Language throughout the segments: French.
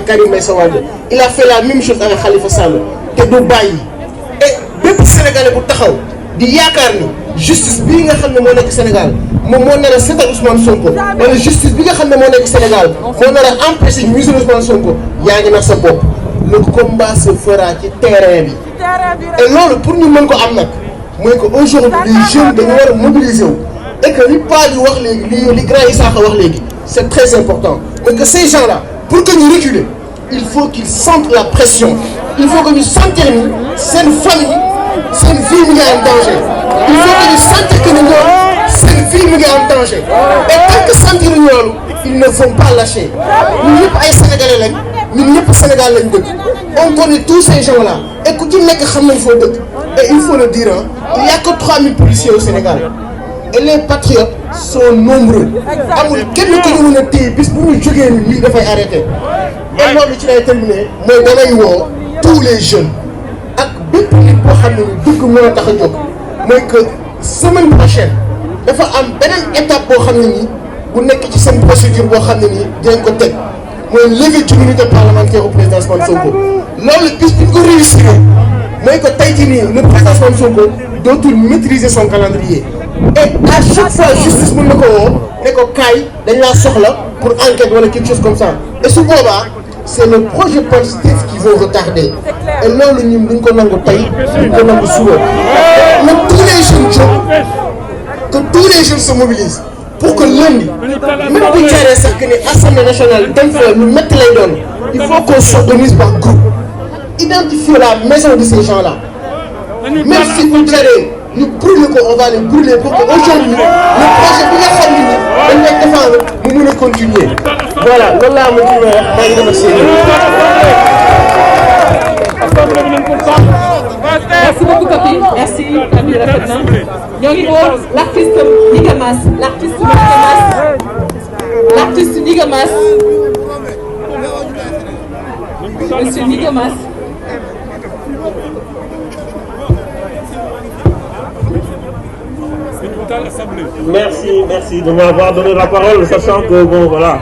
Karim Meïssa Wade il a fait la même chose avec Khalifa Sall te du bàyyi et bépp Sénégalais bu taxaw di yaakaar ni justice bii nga xam ne moo nekk Sénégal moom moo nar a seetal Ousmane Sonko wala justice bi nga xam ne moo nekk Sénégal moo nar a empêcher ñu musal Ousmane Sonko yaa ngi nax sa bopp le combat se fera ci terrain bi et loolu pour ñu mën ko am nag mooy que aujourd'hui les jeunes dañu war a mobiliser wu et que li pas di wax léegi li grand Issakha wax léegi c'est très important mais que ces gens-là pour que ñu reculer il faut qu'ils sentent la pression il faut que ñu sentir ni seen famille seen vie mu ngi en danger il faut que ñu sentir que ni ñoom seen vie mu ngi en danger et tant que sentir loolu ils ne vont pas lâcher ñun ñëpp ay sénégalais lañ ñun ñëpp Sénégal lañ dëkk on connaît tous ces gens-là et ku ci nekk xam nañ foo dëkk et il faut le dire il y a que 3000 policiers au Sénégal et les patriotes sont nombreux amul kenn ko ñu mën a téye bis bu ñu jógee ni lii dafay arrêter et loolu ci lay terminer mooy damay woo tous les jeunes ak bépp nit boo xam ne ni dëgg moo tax a jóg mooy que semaine prochaine dafa am beneen étape boo xam ne nii bu nekk ci seen procédure boo xam ne nii dinañ ko teg mooy levée d'immunité parlementaire au président Ousmane Sonko loolu bis bi ñu ko réussir mooy que tey jii nii le président Ousmane Sonko dootul maîtriser son calendrier et à chaque fois justice mën na ko woo ne ko kaay dañ laa soxla pour enquête wala quelque chose comme ça et su boobaa c'est le projet positif qui vont retarder et loolu ñun duñ ko nangu tey duñ ko nangu suba mais tous les jeunes jóg que tous les jeunes se mobilisent pour que lundi même bu ñu jaree sax que ni assemblée nationale dem fa lu métti lay doon il faut qu'on s'organise par groupe identifier la maison de ces gens-là même si bu jaree ñu brûler ko on va les brûler pour que aujourd'hui le projet bi nga xam ne ni dañ koy défendre mu mën a continuer voilà loolu laa ma ci wax maa ngi remercier merci beaucoup Papy merci Papy rafet na ñoo ngi woo l'artiste Nigamas l'artiste Nigamas monsieur Nigamas. Merci de m'avoir donné la parole, sachant que bon voilà,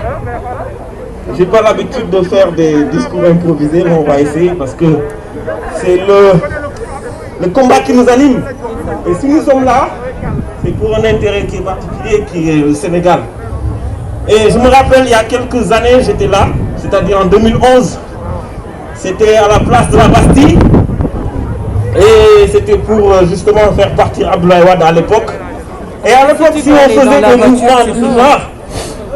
j'ai pas l'habitude de faire des discours improvisés, mais on va essayer parce que c'est le combat qui nous anime. Et si nous sommes là, c'est pour un intérêt qui est particulier, qui est le Sénégal. Et je me rappelle, il y a quelques années, j'étais là, c'est-à-dire en 2011, c'était à la place de la Bastille, et c'était pour justement faire partir Abdoulaye Wade à l'époque. Et à l'époque, si on faisait des mouvements de ce genre,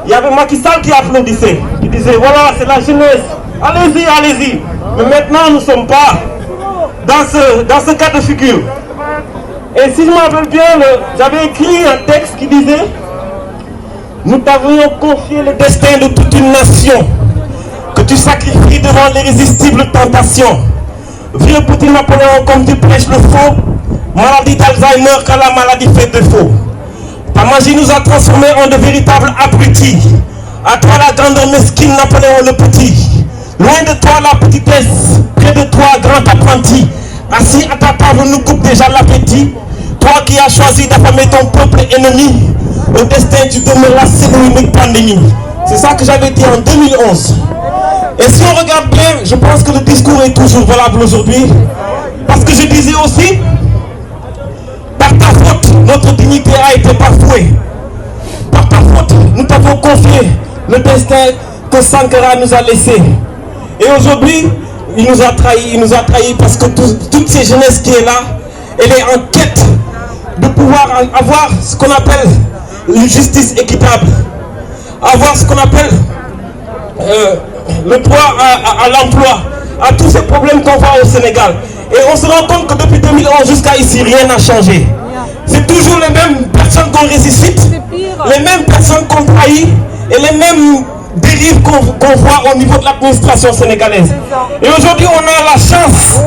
il y avait Macky Sall qui applaudissait, qui disait voilà, c'est la jeunesse, allez-y, allez-y. Mais maintenant, nous ne sommes pas dans ce cas de figure. Et si je me rappelle bien, j'avais écrit un texte qui disait nous t'avions confié le destin de toute une nation, que tu sacrifies devant l'irrésistible tentation. Vieux petit Napoléon, comme tu prêches le faux, maladie d'Alzheimer quand la maladie fait défaut. Ta magie nous a transformés en de véritables abrutis. À toi la grandeur mesquine, Napoléon le petit. Loin de toi la petitesse, près de toi grand apprenti. Assis à ta table nous coupe déjà l'appétit. Toi qui as choisi d'affamer ton peuple ennemi, au destin tu demeuras c'est l'unique pandémie. C'est ça que j'avais dit en 2011. Et si on regarde bien, je pense que le discours est toujours valable aujourd'hui. Parce que je disais aussi, par ta faute, notre dignité a été bafouée. Par ta faute, nous t'avons confié le destin que Sankara nous a laissé. Et aujourd'hui, il nous a trahis parce que toute cette jeunesse qui est là, elle est en quête de pouvoir avoir ce qu'on appelle une justice équitable, avoir ce qu'on appelle le droit à l'emploi, à tous ces problèmes qu'on voit au Sénégal. Et on se rend compte que depuis 2011 jusqu'à ici, rien n'a changé. C'est toujours les mêmes personnes qu'on ressuscite, les mêmes personnes qu'on trahit et les mêmes dérives qu'on voit au niveau de l'administration sénégalaise. Et aujourd'hui, on a la chance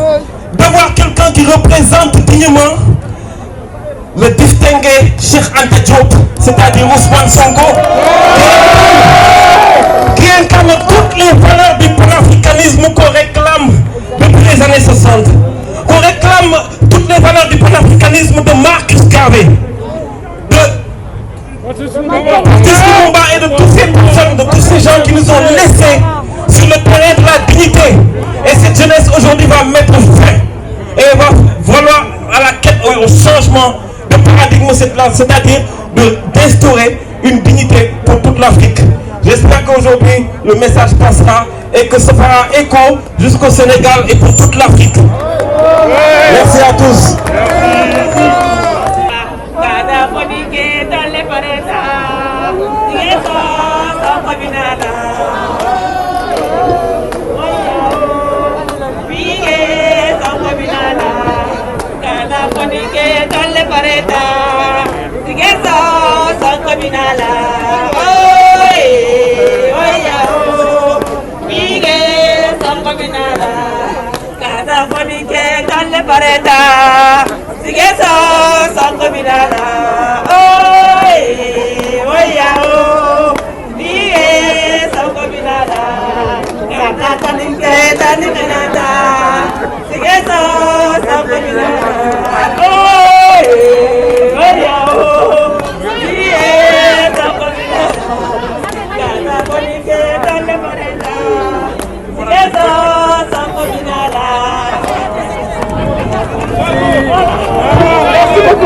d'avoir quelqu'un qui représente dignement le distingué Cheikh Anta Diop, c'est-à-dire Ousmane Sonko, qui incarne toutes les valeurs du panafricanisme qu'on réclame depuis les années 60, qu'on réclame toutes les valeurs du panafricanisme de Marcus Garvey, de Patrice Lumumba et de toutes ces personnes, de tous ces gens qui nous ont laissés sur le terrain de la la dignité. Et cette jeunesse aujourd'hui va mettre fin et va vouloir à la quête au changement de paradigme, c'est-à-dire d'instaurer une dignité pour toute l'Afrique. J'espère qu'aujourd'hui le message passera et que ça fera écho jusqu'au Sénégal et pour toute l'Afrique. Merci à tous.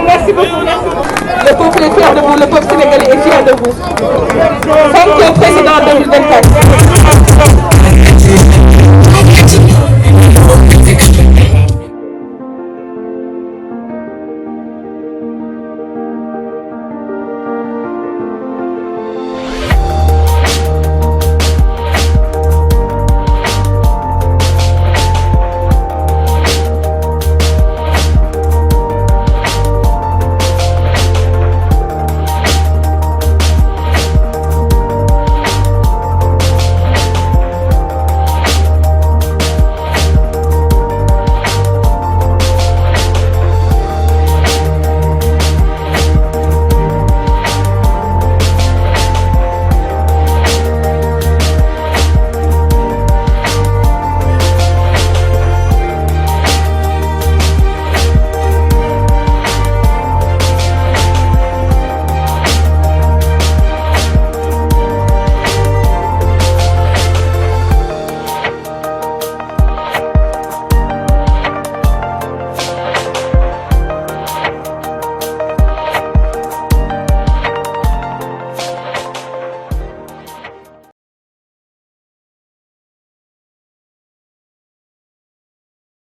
Merci beaucoup. Le peuple est fier de vous, le peuple sénégalais est fier de vous. Sonko président 2024.